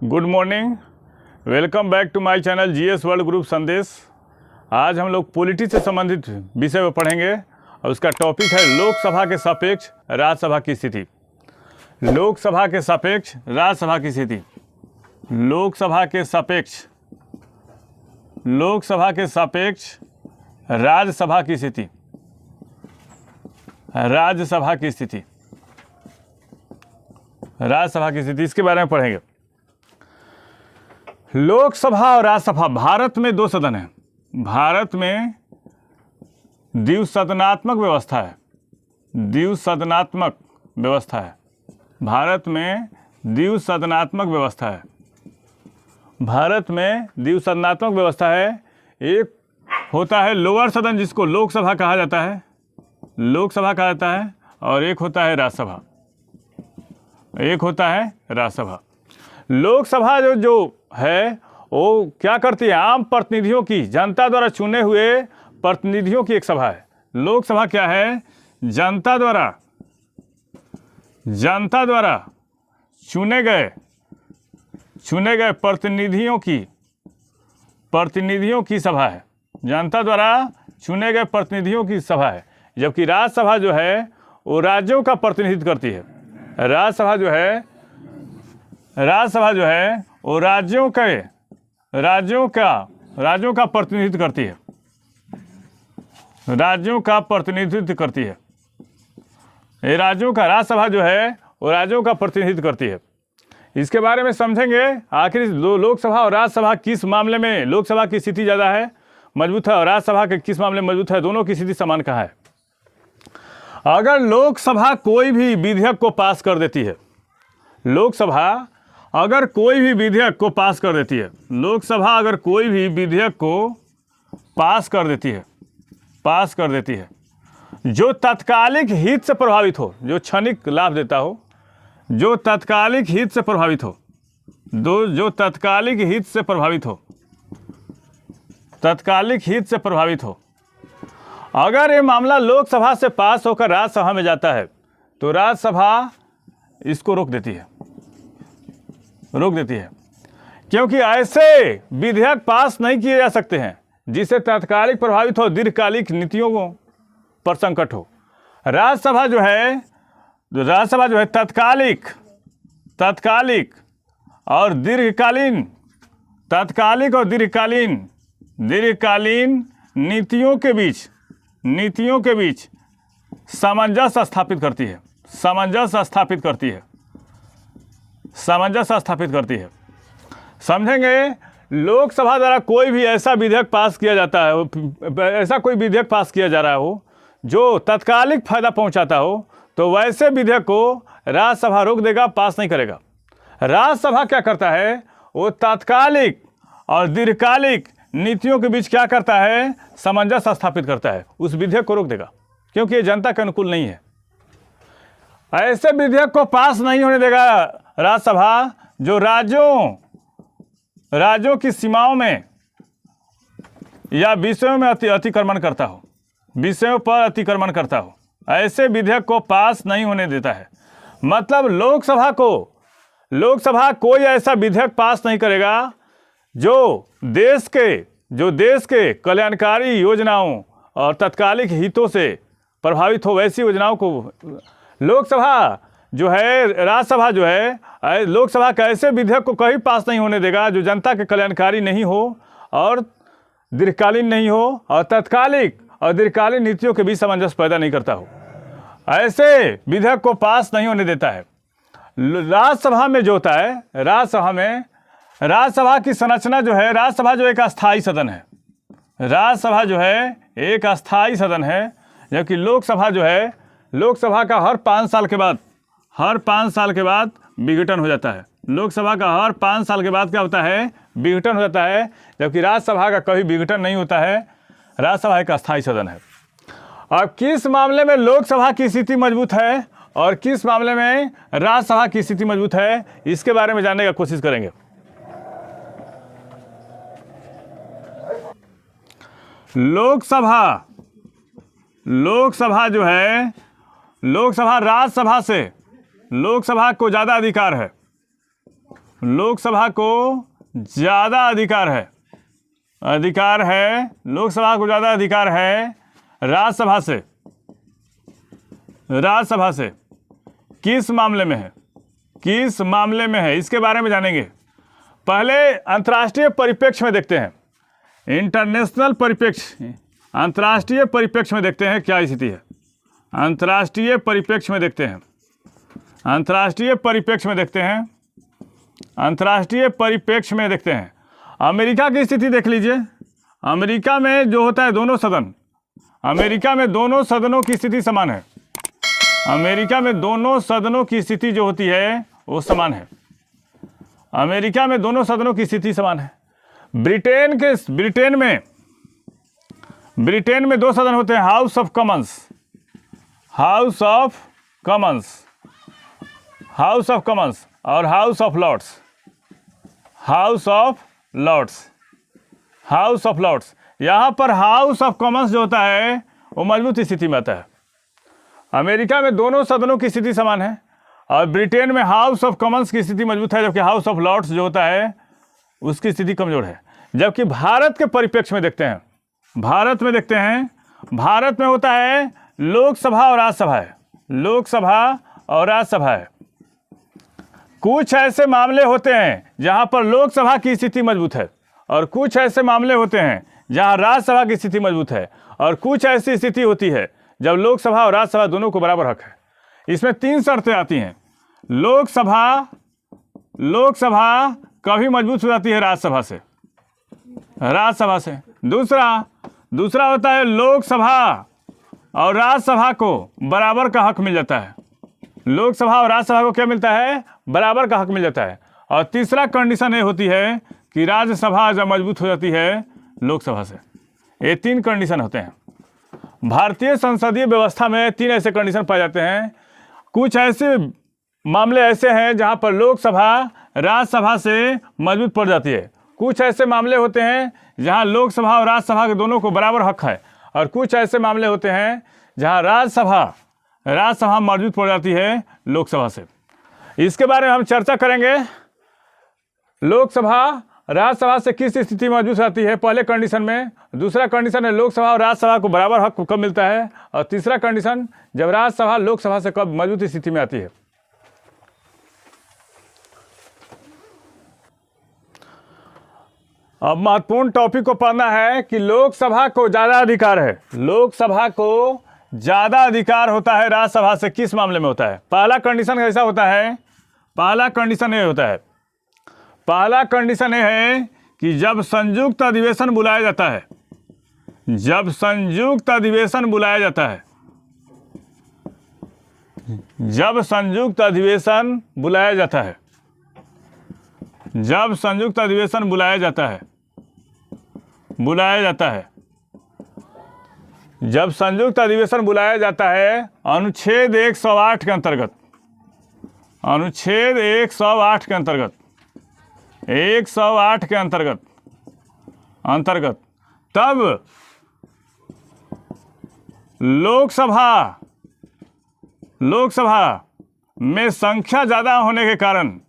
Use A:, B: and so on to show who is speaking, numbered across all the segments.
A: Good morning, welcome back to my channel GS world group Sandesh. आज हम लोग polity से संबंधित विषय में पढ़ेंगे और उसका टॉपिक है लोकसभा के सापेक्ष राज्यसभा की स्थिति। लोकसभा के सापेक्ष राज्यसभा की स्थिति। लोकसभा के सापेक्ष राज्यसभा की स्थिति। राज्यसभा की स्थिति। राज्यसभा की स्थिति इसके बारे में पढ़ेंगे। लोकसभा और राज्यसभा, भारत में दो सदन हैं। भारत में द्विसदनात्मक व्यवस्था है। द्विसदनात्मक व्यवस्था है। भारत में द्विसदनात्मक व्यवस्था है। भारत में द्विसदनात्मक व्यवस्था है। एक होता है लोअर सदन जिसको लोकसभा कहा जाता है, लोकसभा कहा जाता है, और एक होता है राज्यसभा। एक होता है राज्यसभा। लोकसभा जो है वो क्या करती है? आम प्रतिनिधियों की, जनता द्वारा चुने हुए प्रतिनिधियों की एक सभा है। लोकसभा क्या है? जनता द्वारा चुने गए प्रतिनिधियों की सभा है। जनता द्वारा चुने गए प्रतिनिधियों की सभा है। जबकि राज्यसभा जो है वो राज्यों का प्रतिनिधित्व करती है। राज्यसभा जो है वो राज्यों का प्रतिनिधित्व करती है। राज्यों का प्रतिनिधित्व करती है। ये राज्यसभा जो है वो राज्यों का प्रतिनिधित्व करती है। इसके बारे में समझेंगे आखिर लोकसभा और राज्यसभा किस मामले में लोकसभा की स्थिति ज़्यादा है, मजबूत है, और राज्यसभा के किस मामले में मजबूत है, दोनों की स्थिति समान कहाँ है। अगर लोकसभा कोई भी विधेयक को पास कर देती है, लोकसभा अगर कोई भी विधेयक को पास कर देती है, लोकसभा अगर कोई भी विधेयक को पास कर देती है जो तत्कालिक हित से प्रभावित हो, जो क्षणिक लाभ देता हो, जो तत्कालिक हित से प्रभावित हो, तत्कालिक हित से प्रभावित हो, अगर ये मामला लोकसभा से पास होकर राज्यसभा में जाता है तो राज्यसभा इसको रोक देती है। क्योंकि ऐसे विधेयक पास नहीं किए जा सकते हैं जिससे तत्कालिक प्रभावित हो, दीर्घकालिक नीतियों पर संकट हो। राज्यसभा जो है तत्कालिक और दीर्घकालीन नीतियों के बीच सामंजस्य स्थापित करती है। समझेंगे, लोकसभा द्वारा कोई भी ऐसा विधेयक पास किया जाता है, ऐसा कोई विधेयक पास किया जा रहा हो जो तत्कालिक फायदा पहुंचाता हो, तो वैसे विधेयक को राज्यसभा रोक देगा, पास नहीं करेगा। राज्यसभा क्या करता है? वो तात्कालिक और दीर्घकालिक नीतियों के बीच क्या करता है? सामंजस्य स्थापित करता है, उस विधेयक को रोक देगा, क्योंकि ये जनता के अनुकूल नहीं है। ऐसे विधेयक को पास नहीं होने देगा राज्यसभा जो राज्यों की सीमाओं में या विषयों में अतिक्रमण करता हो, ऐसे विधेयक को पास नहीं होने देता है। मतलब लोकसभा कोई ऐसा विधेयक पास नहीं करेगा जो देश के कल्याणकारी योजनाओं और तत्कालिक हितों से प्रभावित हो। वैसी योजनाओं को लोकसभा जो है, राज्यसभा जो है, लोकसभा का ऐसे विधेयक को कहीं पास नहीं होने देगा जो जनता के कल्याणकारी नहीं हो और दीर्घकालीन नहीं हो और तत्कालिक और दीर्घकालीन नीतियों के बीच सामंजस्य पैदा नहीं करता हो। ऐसे विधेयक को पास नहीं होने देता है। राज्यसभा में जो होता है, राज्यसभा की संरचना जो है, राज्यसभा जो एक अस्थायी सदन है। राज्यसभा जो है एक अस्थायी सदन है, जबकि लोकसभा जो है, लोकसभा का हर 5 साल के बाद विघटन हो जाता है। लोकसभा का हर 5 साल के बाद क्या होता है? विघटन हो जाता है, जबकि राज्यसभा का कभी विघटन नहीं होता है। राज्यसभा एक अस्थायी सदन है। अब किस मामले में लोकसभा की स्थिति मजबूत है और किस मामले में राज्यसभा की स्थिति मजबूत है, इसके बारे में जानने का कोशिश करेंगे। लोकसभा जो है, लोकसभा राज्यसभा से लोकसभा को ज़्यादा अधिकार है। लोकसभा को ज़्यादा अधिकार है, लोकसभा को ज़्यादा अधिकार है राज्यसभा से। किस मामले में है, इसके बारे में जानेंगे। पहले अंतर्राष्ट्रीय परिप्रेक्ष्य में देखते हैं, इंटरनेशनल परिप्रेक्ष्य, अंतर्राष्ट्रीय परिप्रेक्ष्य में देखते हैं क्या स्थिति है। अंतर्राष्ट्रीय परिप्रेक्ष्य में देखते हैं। अमेरिका की स्थिति देख लीजिए। अमेरिका में जो होता है दोनों सदन, अमेरिका में दोनों सदनों की स्थिति समान है। अमेरिका में दोनों सदनों की स्थिति जो होती है वो समान है। अमेरिका में दोनों सदनों की स्थिति समान है। ब्रिटेन में दो सदन होते हैं, हाउस ऑफ कॉमन्स और हाउस ऑफ लॉर्ड्स। यहाँ पर हाउस ऑफ कॉमन्स जो होता है वो मजबूत स्थिति में आता है। अमेरिका में दोनों सदनों की स्थिति समान है और ब्रिटेन में हाउस ऑफ कॉमन्स की स्थिति मजबूत है, जबकि हाउस ऑफ लॉर्ड्स जो होता है उसकी स्थिति कमजोर है। जबकि भारत के परिप्रेक्ष्य में देखते हैं, भारत में होता है लोकसभा और राज्यसभा है। कुछ ऐसे मामले होते हैं जहां पर लोकसभा की स्थिति मजबूत है और कुछ ऐसे मामले होते हैं जहां राज्यसभा की स्थिति मजबूत है और कुछ ऐसी स्थिति होती है जब लोकसभा और राज्यसभा दोनों को बराबर हक है। इसमें 3 शर्तें आती हैं। लोकसभा कभी मजबूत हो जाती है राज्यसभा से। दूसरा होता है लोकसभा और राज्यसभा को बराबर का हक मिल जाता है। लोकसभा और राज्यसभा को क्या मिलता है? बराबर का हक मिल जाता है। और तीसरा कंडीशन ये होती है कि राज्यसभा जब मजबूत हो जाती है लोकसभा से। ये 3 कंडीशन होते हैं। भारतीय संसदीय व्यवस्था में 3 ऐसे कंडीशन पाए जाते हैं। कुछ ऐसे मामले ऐसे हैं जहां पर लोकसभा राज्यसभा से मजबूत पड़ जाती है। कुछ ऐसे मामले होते हैं जहां लोकसभा और राज्यसभा के दोनों को बराबर हक है और कुछ ऐसे मामले होते हैं जहां राज्यसभा मजबूत पड़ जाती है लोकसभा से। इसके बारे में हम चर्चा करेंगे। लोकसभा राज्यसभा से किस स्थिति में मजबूत आती है पहले कंडीशन में। दूसरा कंडीशन है लोकसभा और राज्यसभा को बराबर हक कब मिलता है। और तीसरा कंडीशन जब राज्यसभा लोकसभा से कब मजबूत स्थिति में आती है। अब महत्वपूर्ण टॉपिक को पढ़ना है कि लोकसभा को ज़्यादा अधिकार है। लोकसभा को ज़्यादा अधिकार होता है राज्यसभा से किस मामले में होता है। पहला कंडीशन ऐसा होता है, पहला कंडीशन ये होता है, पहला कंडीशन ये है कि जब संयुक्त अधिवेशन बुलाया जाता है, जब संयुक्त अधिवेशन बुलाया जाता है, जब संयुक्त अधिवेशन बुलाया जाता है, जब संयुक्त अधिवेशन बुलाया जाता है, जब संयुक्त अधिवेशन बुलाया जाता है अनुच्छेद 108 के अंतर्गत, अनुच्छेद 108 के अंतर्गत, 108 के अंतर्गत तब लोकसभा में संख्या ज़्यादा होने के कारण,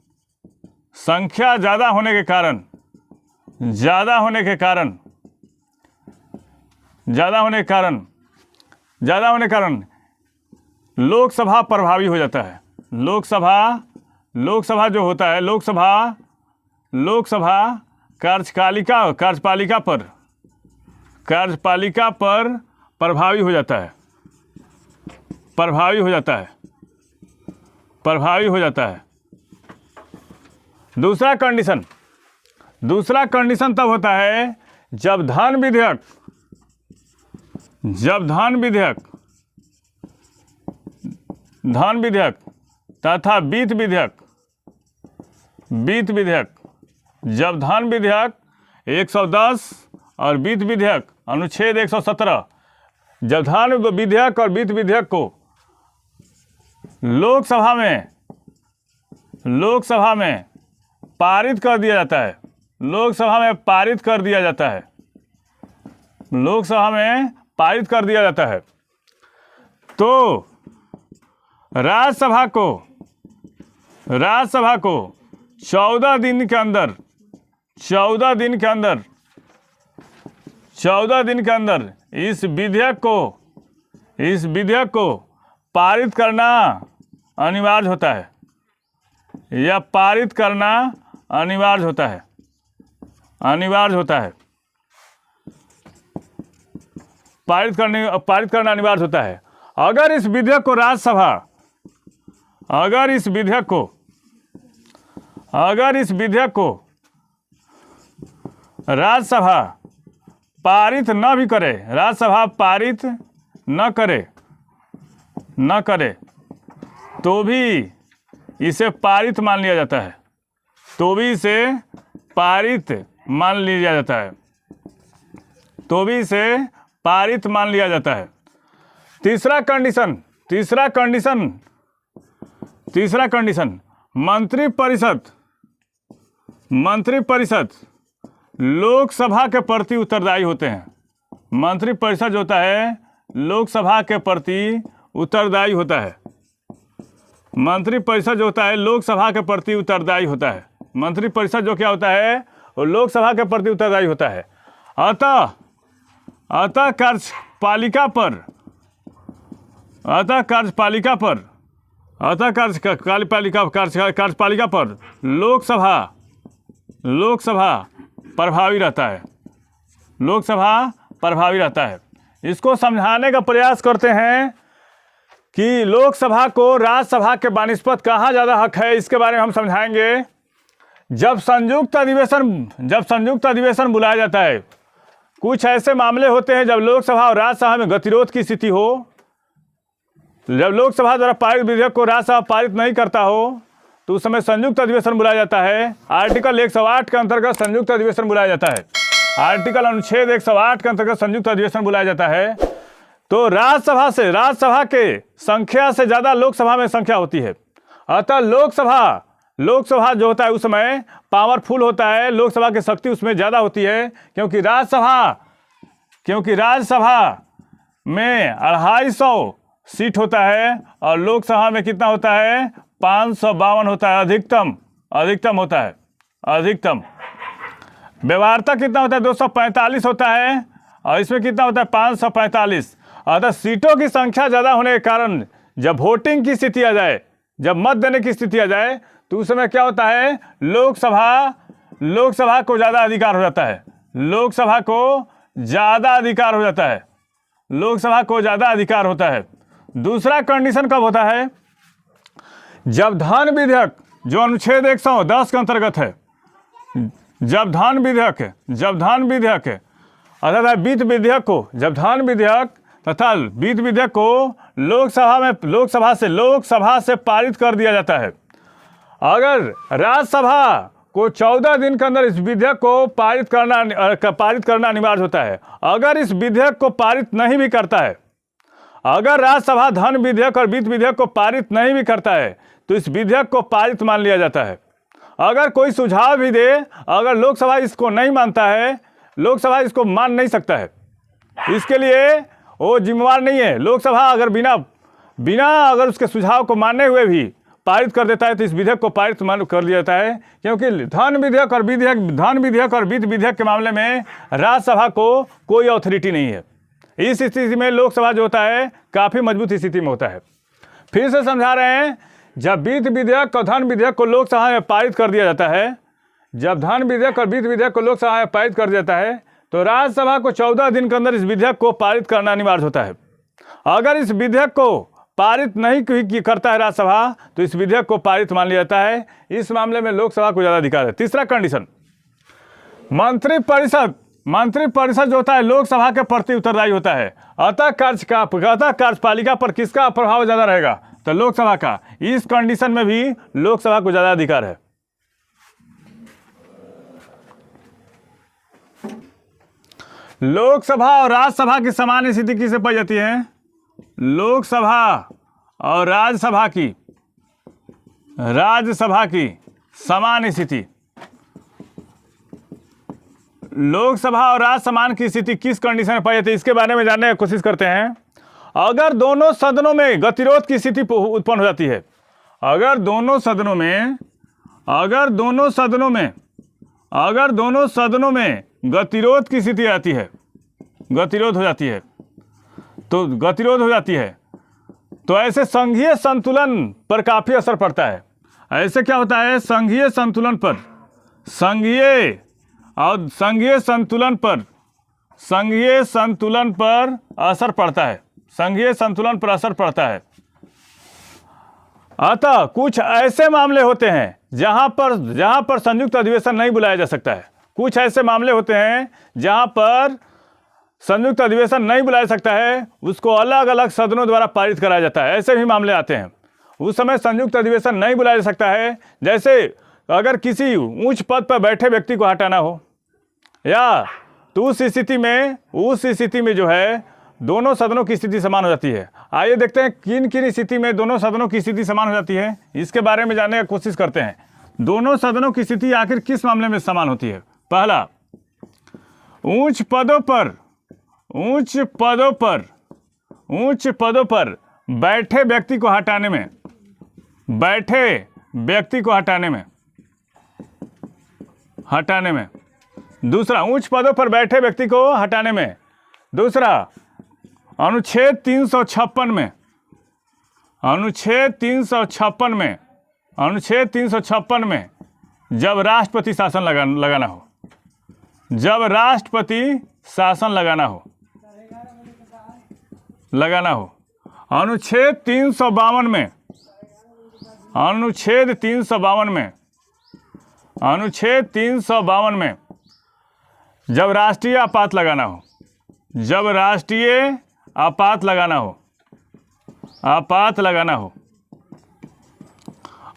A: लोकसभा प्रभावी हो जाता है। लोकसभा जो होता है, लोकसभा कार्यपालिका पर प्रभावी हो जाता है। दूसरा कंडीशन तब होता है जब धन विधेयक तथा वित्त विधेयक, जब धन विधेयक 110 और वित्त विधेयक अनुच्छेद 117, जब धन विधेयक और वित्त विधेयक को लोकसभा में पारित कर दिया जाता है, लोकसभा में पारित कर दिया जाता है, तो राज्यसभा को 14 दिन के अंदर 14 दिन के अंदर 14 दिन के अंदर इस विधेयक को पारित करना अनिवार्य होता है, या पारित करना अनिवार्य होता है, पारित करना अनिवार्य होता है। अगर इस विधेयक को राज्यसभा पारित न भी करे, राज्यसभा पारित न करे तो भी इसे पारित मान लिया जाता है, पारित मान लिया जाता है। तीसरा कंडीशन मंत्रिपरिषद लोकसभा के प्रति उत्तरदायी होते हैं। मंत्रिपरिषद जो होता है लोकसभा के प्रति उत्तरदायी होता है। मंत्रिपरिषद जो होता है लोकसभा के प्रति उत्तरदायी होता है। मंत्रिपरिषद जो क्या होता है वो लोकसभा के प्रति उत्तरदायी होता है। अतः कार्यपालिका पर लोकसभा प्रभावी रहता है। इसको समझाने का प्रयास करते हैं कि लोकसभा को राज्यसभा के बानिस्पत कहाँ ज़्यादा हक है, इसके बारे में हम समझाएंगे। जब संयुक्त अधिवेशन बुलाया जाता है, कुछ ऐसे मामले होते हैं जब लोकसभा और राज्यसभा में गतिरोध की स्थिति हो, जब लोकसभा द्वारा पारित विधेयक को राज्यसभा पारित नहीं करता हो, तो उस समय संयुक्त अधिवेशन बुलाया जाता है। आर्टिकल 108 के अंतर्गत संयुक्त अधिवेशन बुलाया जाता है। आर्टिकल अनुच्छेद 108 के अंतर्गत संयुक्त अधिवेशन बुलाया जाता है। तो राज्यसभा के संख्या से ज़्यादा लोकसभा में संख्या होती है। अतः लोकसभा जो होता है उस समय पावरफुल होता है, लोकसभा की शक्ति उसमें ज़्यादा होती है, क्योंकि राज्यसभा में 250 सीट होता है और लोकसभा में कितना होता है 552 होता है, अधिकतम होता है। व्यवहार्यता कितना होता है 245 होता है, और इसमें कितना होता है 545। अतः सीटों की संख्या ज़्यादा होने के कारण जब वोटिंग की स्थिति आ जाए, जब मत देने की स्थिति आ जाए, तो उस समय क्या होता है लोकसभा को ज़्यादा अधिकार हो जाता है। लोकसभा को ज़्यादा अधिकार होता है। दूसरा कंडीशन कब होता है? जब धन विधेयक जो अनुच्छेद 110 के अंतर्गत है, जब धन विधेयक अर्थात वित्त विधेयक को लोकसभा से पारित कर दिया जाता है। अगर राज्यसभा को 14 दिन के अंदर इस विधेयक को पारित करना अनिवार्य होता है। अगर इस विधेयक को पारित नहीं भी करता है, अगर राज्यसभा धन विधेयक और वित्त विधेयक को पारित नहीं भी करता है, तो इस विधेयक को पारित मान लिया जाता है। अगर कोई सुझाव भी दे, अगर लोकसभा इसको नहीं मानता है, लोकसभा इसको मान नहीं सकता है, इसके लिए वो जिम्मेवार नहीं है। लोकसभा अगर बिना अगर उसके सुझाव को मानने हुए भी पारित कर देता है, तो इस विधेयक को पारित कर दिया जाता है, क्योंकि धन विधेयक और वित्त विधेयक के मामले में राज्यसभा को कोई अथॉरिटी नहीं है। इस स्थिति में लोकसभा जो होता है काफ़ी मजबूत स्थिति में होता है। फिर से समझा रहे हैं, जब वित्त विधेयक और धन विधेयक को लोकसभा में पारित कर दिया जाता है, जब धन विधेयक और वित्त विधेयक को लोकसभा में पारित कर दिया जाता है, तो राज्यसभा को 14 दिन के अंदर इस विधेयक को पारित करना अनिवार्य होता है। अगर इस विधेयक को पारित नहीं करता है राज्यसभा, तो इस विधेयक को पारित मान लिया जाता है। इस मामले में लोकसभा को ज़्यादा अधिकार है। तीसरा कंडीशन, मंत्रिपरिषद जो होता है लोकसभा के प्रति उत्तरदायी होता है। अतः कार्यपालिका पर किसका प्रभाव ज़्यादा रहेगा? तो लोकसभा का। इस कंडीशन में भी लोकसभा को ज़्यादा अधिकार है। लोकसभा और राज्यसभा की समान स्थिति किसे पाई जाती है? लोकसभा और राज्यसभा की समान स्थिति। लोकसभा और राज्यसभा की स्थिति किस कंडीशन में पाई जाती है, इसके बारे में जानने की कोशिश करते हैं। अगर दोनों सदनों में गतिरोध की स्थिति उत्पन्न हो जाती है, अगर दोनों सदनों में अगर दोनों सदनों में गतिरोध की स्थिति आती है, गतिरोध हो जाती है, तो ऐसे संघीय संतुलन पर काफ़ी असर पड़ता है। ऐसे क्या होता है, संघीय संतुलन पर असर पड़ता है, संघीय संतुलन पर असर पड़ता है। अतः कुछ ऐसे मामले होते हैं जहां पर संयुक्त अधिवेशन नहीं बुलाया जा सकता है। कुछ ऐसे मामले होते हैं जहां पर संयुक्त अधिवेशन नहीं बुलाया सकता है, उसको अलग अलग सदनों द्वारा पारित कराया जाता है। ऐसे भी मामले आते हैं, उस समय संयुक्त अधिवेशन नहीं बुलाया जा सकता है। जैसे अगर किसी उच्च पद पर बैठे व्यक्ति को हटाना हो, या तो उस स्थिति में जो है दोनों सदनों की स्थिति समान हो जाती है। आइए देखते हैं किन किन स्थिति में दोनों सदनों की स्थिति समान हो जाती है, इसके बारे में जानने की कोशिश करते हैं। दोनों सदनों की स्थिति आखिर किस मामले में समान होती है। पहला, उच्च पदों पर बैठे व्यक्ति को हटाने में। दूसरा, उच्च पदों पर बैठे व्यक्ति को हटाने में। दूसरा, अनुच्छेद 356 में जब राष्ट्रपति शासन लगाना हो। अनुच्छेद 352 में जब राष्ट्रीय आपात लगाना हो।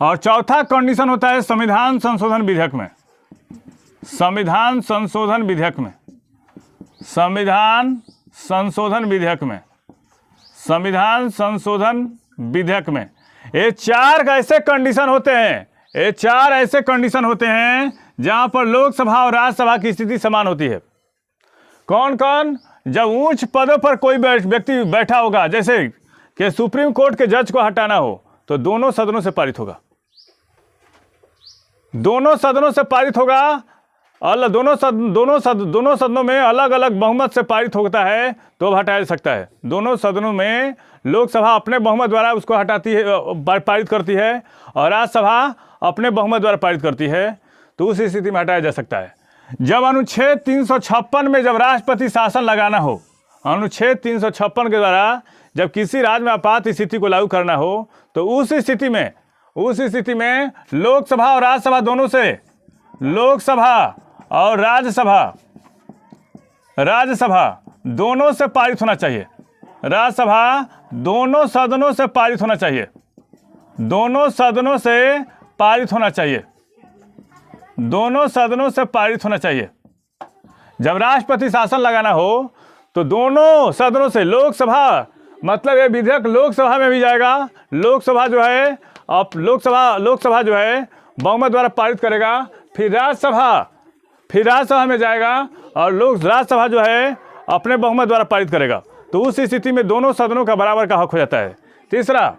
A: और चौथा कंडीशन होता है संविधान संशोधन विधेयक में। संविधान संशोधन विधेयक में ये चार ऐसे कंडीशन होते हैं जहां पर लोकसभा और राज्यसभा की स्थिति समान होती है। कौन कौन? जब उच्च पदों पर कोई व्यक्ति बैठा होगा, जैसे कि सुप्रीम कोर्ट के जज को हटाना हो, तो दोनों सदनों से पारित होगा। दोनों सदनों में अलग अलग बहुमत से पारित होता है तो हटाया जा सकता है। दोनों सदनों में लोकसभा अपने बहुमत द्वारा उसको पारित करती है और राज्यसभा अपने बहुमत द्वारा पारित करती है, तो उस स्थिति में हटाया जा सकता है। जब अनुच्छेद 356 में जब राष्ट्रपति शासन लगाना हो, अनुच्छेद 356 के द्वारा जब किसी राज्य में आपात स्थिति को लागू करना हो, तो उस स्थिति में लोकसभा और राज्यसभा दोनों से राज्यसभा दोनों से पारित होना चाहिए। राज्यसभा दोनों सदनों से पारित होना चाहिए। दोनों सदनों से पारित होना चाहिए। जब राष्ट्रपति शासन लगाना हो तो दोनों सदनों से, लोकसभा मतलब ये विधेयक लोकसभा में भी जाएगा। लोकसभा जो है बहुमत द्वारा पारित करेगा, फिर राज्यसभा में जाएगा और राज्यसभा जो है अपने बहुमत द्वारा पारित करेगा, तो उस स्थिति में दोनों सदनों का बराबर का हक हो जाता है। तीसरा,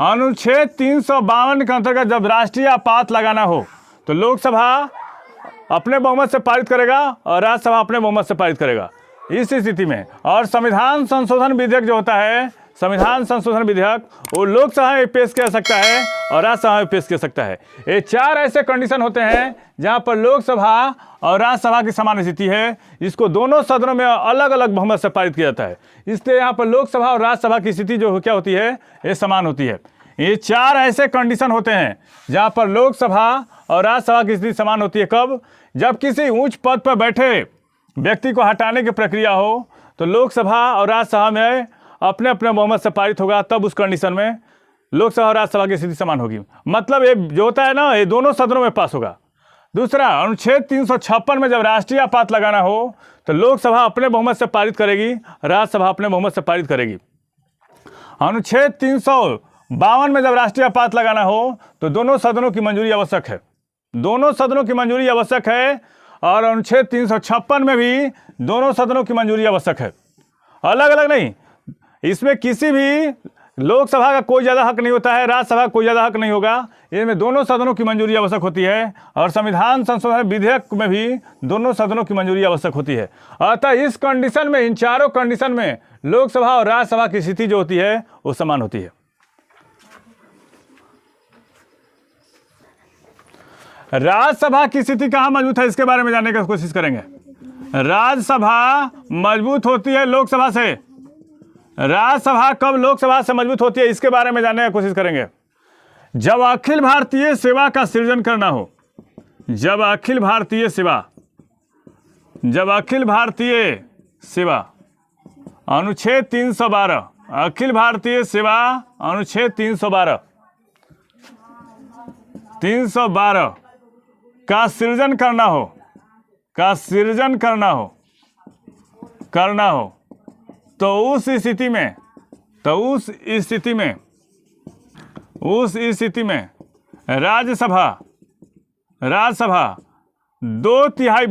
A: अनुच्छेद 352 के अंतर्गत जब राष्ट्रीय आपात लगाना हो तो लोकसभा अपने बहुमत से पारित करेगा और राज्यसभा अपने बहुमत से पारित करेगा इस स्थिति में। और संविधान संशोधन विधेयक जो होता है, संविधान संशोधन विधेयक, वो लोकसभा में पेश किया सकता है और राज्यसभा में पेश किया सकता है। ये चार ऐसे कंडीशन होते हैं जहां पर लोकसभा और राज्यसभा की समान स्थिति है, जिसको दोनों सदनों में अलग अलग बहुमत से पारित किया जाता है। इसलिए यहाँ पर लोकसभा और राज्यसभा की स्थिति जो क्या होती है, ये समान होती है। ये चार ऐसे कंडीशन होते हैं जहाँ पर लोकसभा और राज्यसभा की स्थिति समान होती है। कब? जब किसी उच्च पद पर बैठे व्यक्ति को हटाने की प्रक्रिया हो तो लोकसभा और राज्यसभा में अपने अपने बहुमत से पारित होगा, तब उस कंडीशन में लोकसभा और राज्यसभा की स्थिति समान होगी। मतलब ये जो होता है ना, ये दोनों सदनों में पास होगा। दूसरा, अनुच्छेद 356 में जब राष्ट्रीय आपात लगाना हो तो लोकसभा अपने बहुमत से पारित करेगी, राज्यसभा अपने बहुमत से पारित करेगी। अनुच्छेद 352 में जब राष्ट्रीय आपात लगाना हो तो दोनों सदनों की मंजूरी आवश्यक है। दोनों सदनों की मंजूरी आवश्यक है। और अनुच्छेद 356 में भी दोनों सदनों की मंजूरी आवश्यक है, अलग अलग नहीं। इसमें किसी भी लोकसभा का कोई ज़्यादा हक नहीं होता है, राज्यसभा का कोई ज़्यादा हक नहीं होगा। इनमें दोनों सदनों की मंजूरी आवश्यक होती है और संविधान संशोधन विधेयक में भी दोनों सदनों की मंजूरी आवश्यक होती है। अतः इस कंडीशन में, इन चारों कंडीशन में लोकसभा और राज्यसभा की स्थिति जो होती है वो समान होती है। राज्यसभा की स्थिति कहाँ मजबूत है, इसके बारे में जानने की कोशिश करेंगे। राज्यसभा मजबूत होती है लोकसभा से। राज्यसभा कब लोकसभा से मजबूत होती है, इसके बारे में जानने की कोशिश करेंगे। जब अखिल भारतीय सेवा का सृजन करना हो, जब अखिल भारतीय सेवा अनुच्छेद 312, अखिल भारतीय सेवा अनुच्छेद 312 का सृजन करना हो, तो उस स्थिति में राज्यसभा 2/3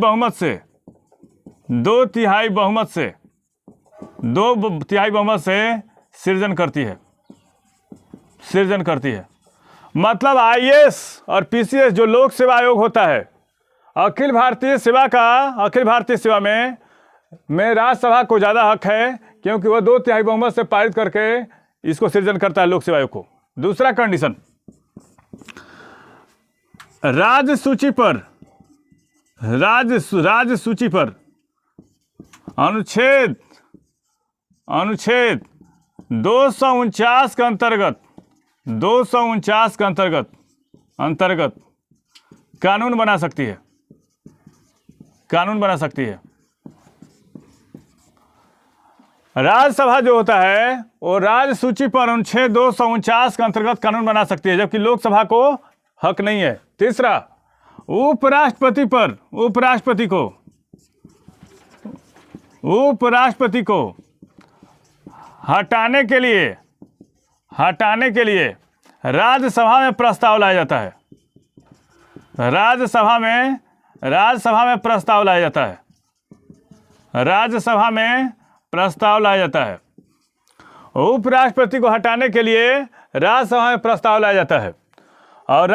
A: बहुमत से सृजन करती है। मतलब आईएएस और पीसीएस जो लोक सेवा आयोग होता है, अखिल भारतीय सेवा में राज्यसभा को ज़्यादा हक है, क्योंकि वह 2/3 बहुमत से पारित करके इसको सृजन करता है लोक सेवा आयोग को। दूसरा कंडीशन, राज्य सूची पर अनुच्छेद 249 के अंतर्गत कानून बना सकती है। राज्यसभा जो होता है वो राज्य सूची पर अनुच्छेद 249 के अंतर्गत कानून बना सकती है, जबकि लोकसभा को हक नहीं है। तीसरा, उपराष्ट्रपति को हटाने के लिए राज्यसभा में प्रस्ताव लाया जाता है। राज्यसभा में प्रस्ताव लाया जाता है। उपराष्ट्रपति को हटाने के लिए राज्यसभा में प्रस्ताव लाया जाता है। और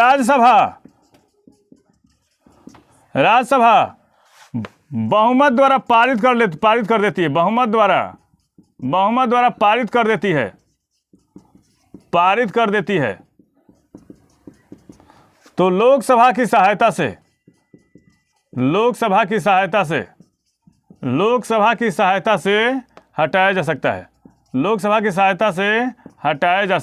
A: राज्यसभा बहुमत द्वारा पारित कर देती है। बहुमत द्वारा पारित कर देती है। तो लोकसभा की सहायता से हटाया जा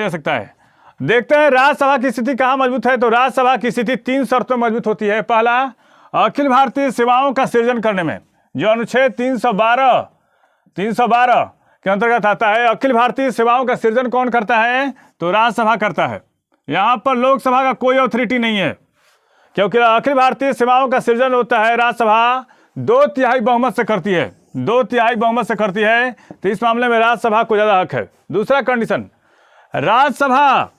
A: सकता है। देखते हैं राज्यसभा की स्थिति कहाँ मजबूत है। तो राज्यसभा की स्थिति 3 शर्तों में मजबूत होती है। पहला, अखिल भारतीय सेवाओं का सृजन करने में, जो अनुच्छेद 312 के अंतर्गत आता है। अखिल भारतीय सेवाओं का सृजन कौन करता है? तो राज्यसभा करता है। यहाँ पर लोकसभा का कोई अथॉरिटी नहीं है, क्योंकि अखिल भारतीय सेवाओं का सृजन होता है राज्यसभा 2/3 बहुमत से करती है। 2/3 बहुमत से करती है, तो इस मामले में राज्यसभा को ज़्यादा हक है। दूसरा कंडीशन, राज्यसभा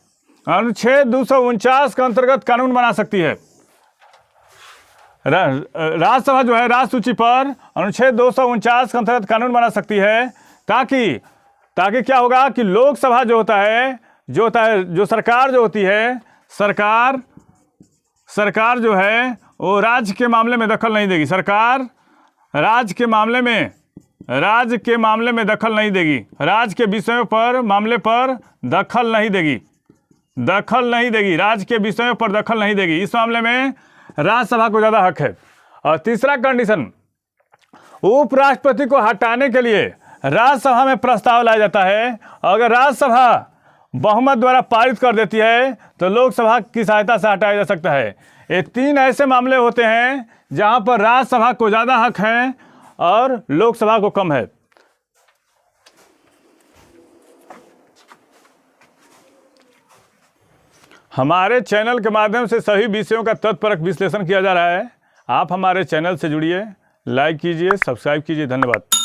A: अनुच्छेद 249 के अंतर्गत कानून बना सकती है। राज्यसभा जो है राज्य सूची पर अनुच्छेद 249 के अंतर्गत कानून बना सकती है, ताकि क्या होगा कि लोकसभा जो सरकार जो होती है, सरकार जो है वो राज्य के मामले में दखल नहीं देगी। सरकार राज्य के मामले में दखल नहीं देगी। राज्य के विषयों पर, मामले पर दखल नहीं देगी। राज्य के विषयों पर दखल नहीं देगी। इस मामले में राज्यसभा को ज़्यादा हक है। और तीसरा कंडीशन, उपराष्ट्रपति को हटाने के लिए राज्यसभा में प्रस्ताव लाया जाता है। अगर राज्यसभा बहुमत द्वारा पारित कर देती है, तो लोकसभा की सहायता से हटाया जा सकता है। ये 3 ऐसे मामले होते हैं जहां पर राज्यसभा को ज़्यादा हक है और लोकसभा को कम है। हमारे चैनल के माध्यम से सभी विषयों का तत्परक विश्लेषण किया जा रहा है। आप हमारे चैनल से जुड़िए, लाइक कीजिए, सब्सक्राइब कीजिए। धन्यवाद।